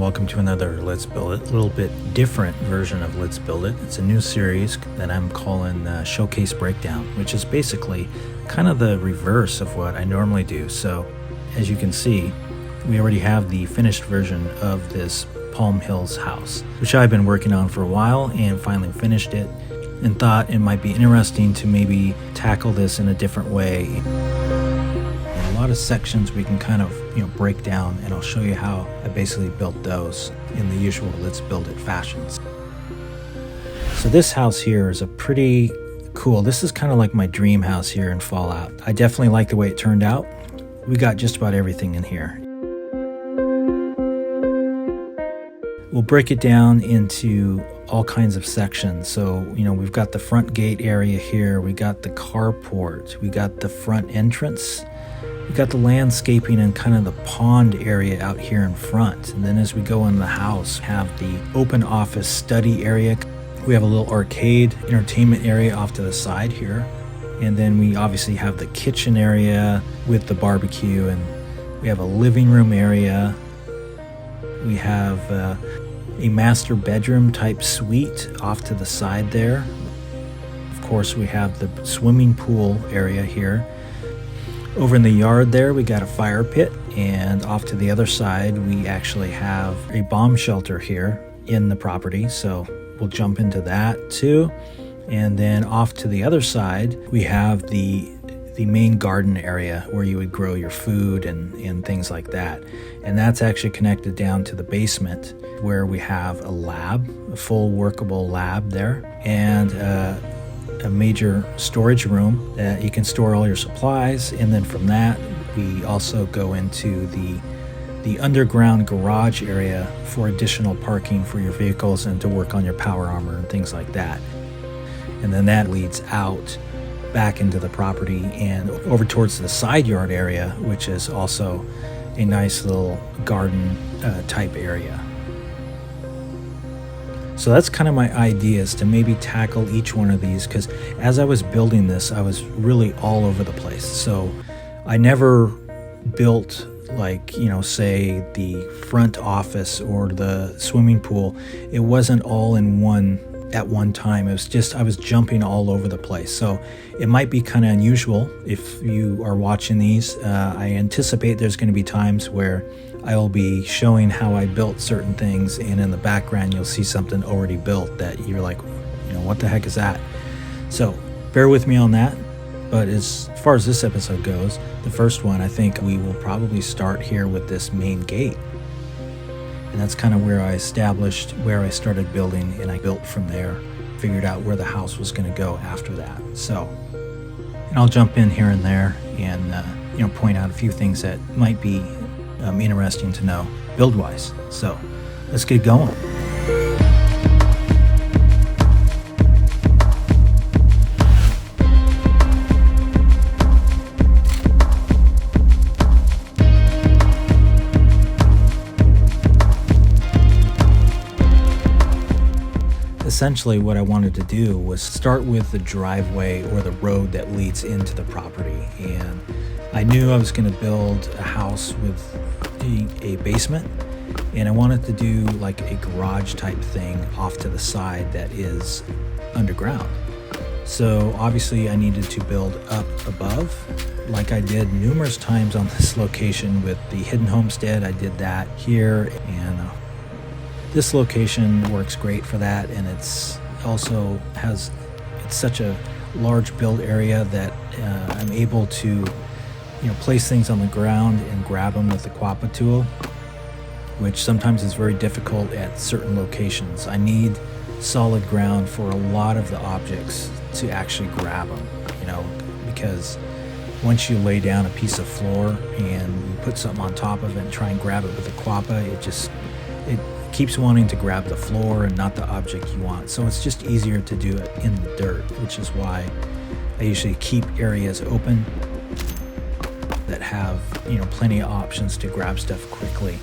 welcome to another Let's Build It, a little bit different version of Let's Build It. It's a new series that I'm calling Showcase Breakdown, which is basically kind of the reverse of what I normally do. So as you can see, we already have the finished version of this Palm Hills house, which I've been working on for a while and finally finished it and thought it might be interesting to maybe tackle this in a different way. A lot of sections we can kind of break down, and I'll show you how I basically built those in the usual Let's Build It fashions. So this house here is a pretty cool, this is kind of like my dream house here in Fallout. I definitely like the way it turned out. We got just about everything in here. We'll break it down into all kinds of sections. So, we've got the front gate area here, we got the carport, we got the front entrance, we got the landscaping and kind of the pond area out here in front. And then as we go in the house, we have the open office study area. We have a little arcade entertainment area off to the side here. And then we obviously have the kitchen area with the barbecue, and we have a living room area. We have a master bedroom type suite off to the side there. Of course, we have the swimming pool area here. Over in the yard there, we got a fire pit, and off to the other side, we actually have a bomb shelter here in the property, so we'll jump into that too. And then off to the other side, we have the main garden area where you would grow your food and things like that. And that's actually connected down to the basement where we have a lab, a full workable lab there, and a major storage room that you can store all your supplies. And then from that, we also go into the underground garage area for additional parking for your vehicles and to work on your power armor and things like that. And then that leads out back into the property and over towards the side yard area, which is also a nice little garden type area. So that's kind of my idea, is to maybe tackle each one of these, because as I was building this, I was really all over the place. So I never built say the front office or the swimming pool. It wasn't all in one at one time. It was just, I was jumping all over the place. So it might be kind of unusual if you are watching these. I anticipate there's going to be times where I will be showing how I built certain things, and in the background you'll see something already built that you're like, what the heck is that? So bear with me on that. But as far as this episode goes, the first one, I think we will probably start here with this main gate. And that's kind of where I established where I started building, and I built from there, figured out where the house was going to go after that. So, and I'll jump in here and there and point out a few things that might be interesting to know build-wise. So let's get going. Essentially what I wanted to do was start with the driveway or the road that leads into the property, and I knew I was going to build a house with a basement, and I wanted to do like a garage type thing off to the side that is underground. So obviously I needed to build up above, like I did numerous times on this location with the hidden homestead. I did that here, and this location works great for that, and it's also it's such a large build area that I'm able to place things on the ground and grab them with the Quappa tool, which sometimes is very difficult at certain locations. I need solid ground for a lot of the objects to actually grab them, because once you lay down a piece of floor and you put something on top of it and try and grab it with a Quappa, it keeps wanting to grab the floor and not the object you want. So it's just easier to do it in the dirt, which is why I usually keep areas open that have plenty of options to grab stuff quickly.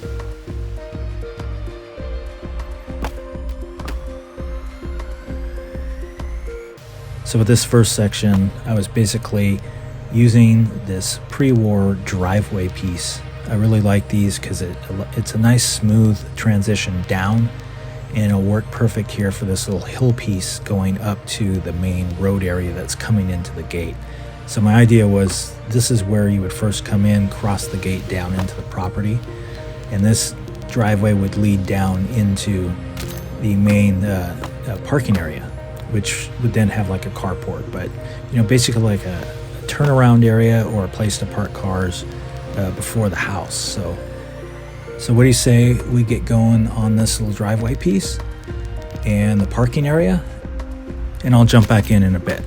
So with this first section, I was basically using this pre-war driveway piece I really like these because it's a nice smooth transition down, and it'll work perfect here for this little hill piece going up to the main road area that's coming into the gate. So my idea was this is where you would first come in, cross the gate down into the property, and this driveway would lead down into the main parking area, which would then have like a carport, but basically like a turnaround area or a place to park cars before the house. So what do you say we get going on this little driveway piece and the parking area, and I'll jump back in a bit.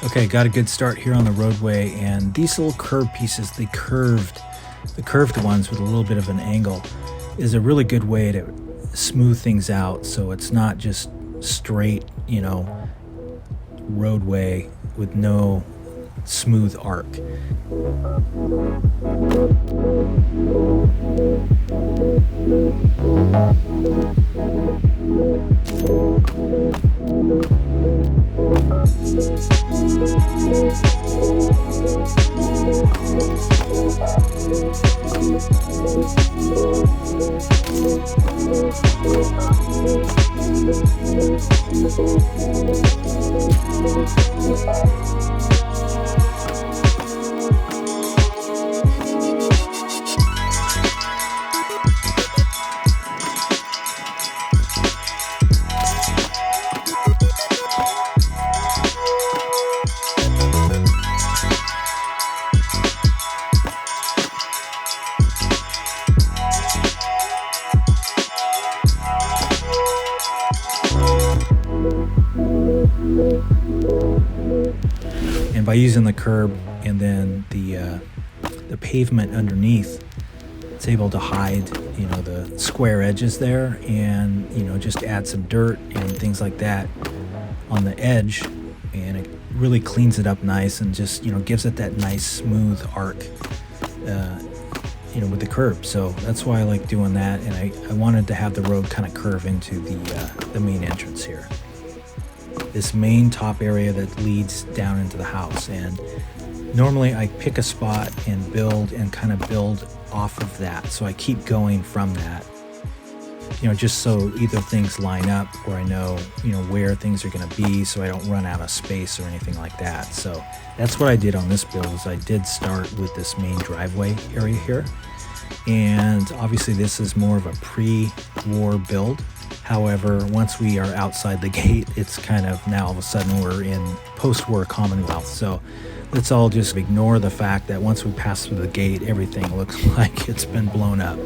Okay, got a good start here on the roadway, and these little curved pieces, the curved ones with a little bit of an angle, is a really good way to smooth things out so it's not just straight, roadway with no smooth arc. And by using the curb and then the pavement underneath, it's able to hide, the square edges there, and just add some dirt and things like that on the edge, and it really cleans it up nice and just gives it that nice smooth arc, with the curb. So that's why I like doing that, and I wanted to have the road kind of curve into the main entrance here. This main top area that leads down into the house, and normally I pick a spot and build off of that, so I keep going from that, just so either things line up or I know where things are going to be, so I don't run out of space or anything like that. So that's what I did on this build, is I did start with this main driveway area here, and obviously this is more of a pre-war build. However, once we are outside the gate, it's kind of now all of a sudden we're in post-war Commonwealth. So let's all just ignore the fact that once we pass through the gate, everything looks like it's been blown up.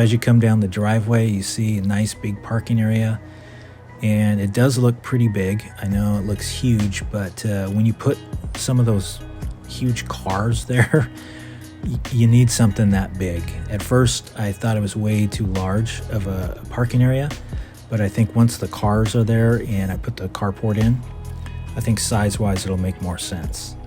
as you come down the driveway, you see a nice big parking area, and it does look pretty big. I know it looks huge, but when you put some of those huge cars there, you need something that big. At first, I thought it was way too large of a parking area, but I think once the cars are there and I put the carport in, I think size-wise it'll make more sense.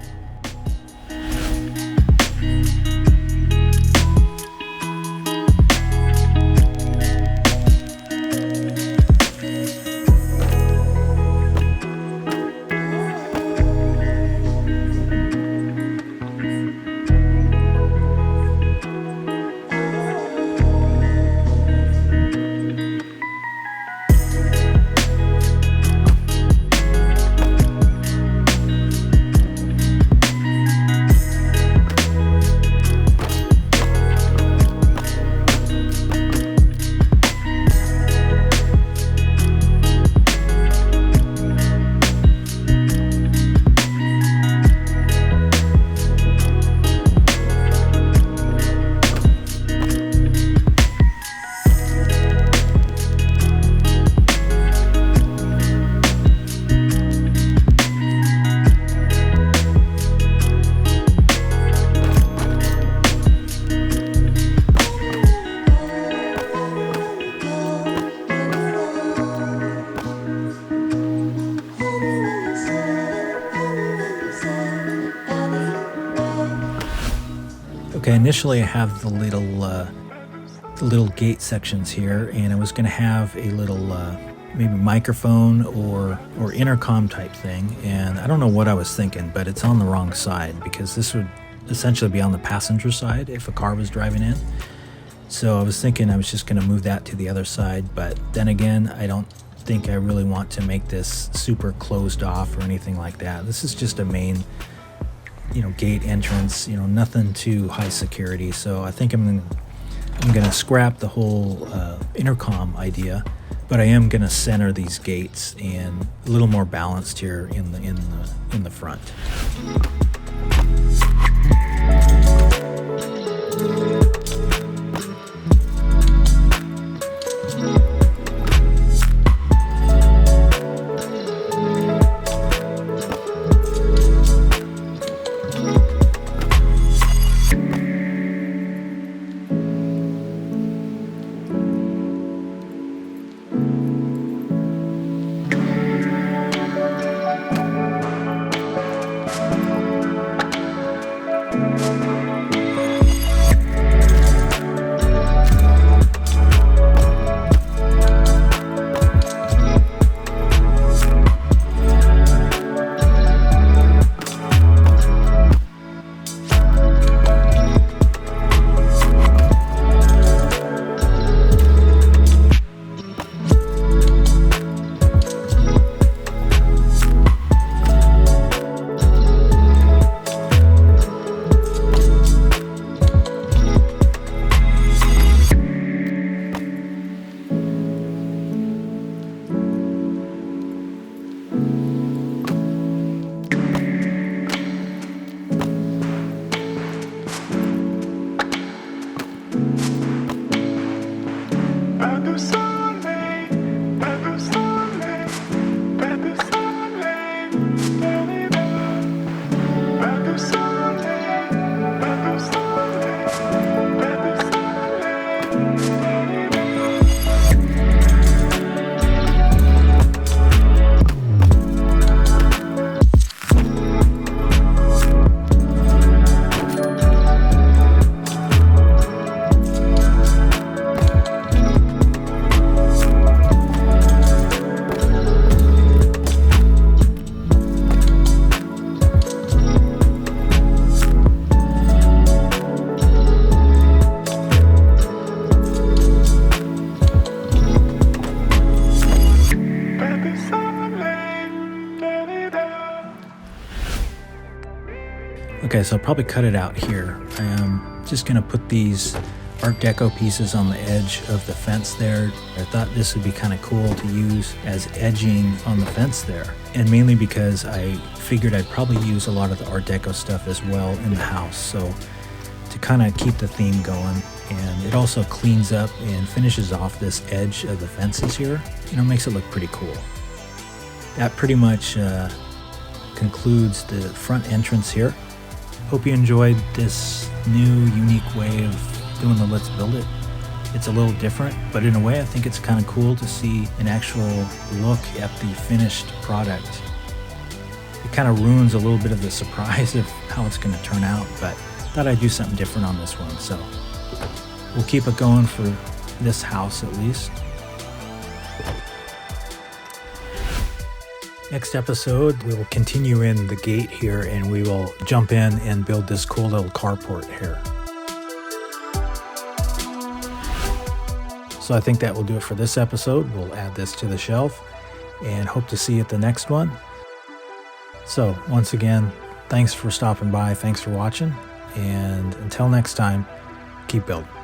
Okay, initially I have the little gate sections here, and I was going to have a little maybe microphone or intercom type thing, and I don't know what I was thinking, but it's on the wrong side because this would essentially be on the passenger side if a car was driving in. So I was thinking I was just going to move that to the other side, but then again, I don't think I really want to make this super closed off or anything like that. This is just a main gate entrance, nothing too high security. So I think I'm gonna scrap the whole intercom idea, but I am gonna center these gates and a little more balanced here in the front. Okay, so I'll probably cut it out here. I am just going to put these Art Deco pieces on the edge of the fence there. I thought this would be kind of cool to use as edging on the fence there. And mainly because I figured I'd probably use a lot of the Art Deco stuff as well in the house. So to kind of keep the theme going, And it also cleans up and finishes off this edge of the fences here. Makes it look pretty cool. That pretty much concludes the front entrance here. Hope you enjoyed this new, unique way of doing the Let's Build It. It's a little different, but in a way I think it's kind of cool to see an actual look at the finished product. It kind of ruins a little bit of the surprise of how it's going to turn out, but thought I'd do something different on this one. So we'll keep it going for this house at least. Next episode, we will continue in the gate here and we will jump in and build this cool little carport here. So I think that will do it for this episode. We'll add this to the shelf and hope to see you at the next one. So once again, thanks for stopping by. Thanks for watching. And until next time, keep building.